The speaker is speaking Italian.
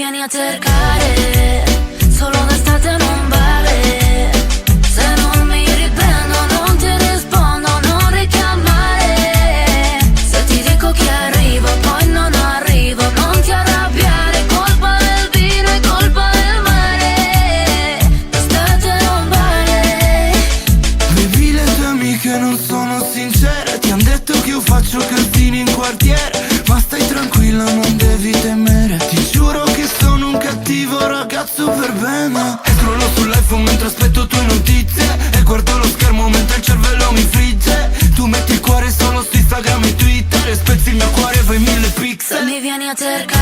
vieni a cercare, solo d'estate non vale. Se non mi riprendo non ti rispondo, non richiamare. Se ti dico che arrivo poi non arrivo, non ti arrabbiare, colpa del vino e colpa del mare. D'estate non vale. Baby, le tue amiche non sono sincere, ti han detto che io faccio casini in quartiere, ma stai tranquilla, non devi temere. Ti giuro che sono un cattivo ragazzo per bene. E scrollo sull'iPhone mentre aspetto tue notizie, e guardo lo schermo mentre il cervello mi frigge. Tu metti il cuore solo su Instagram e Twitter, e spezzi il mio cuore e fai 1000 pixel. Se mi vieni a cercare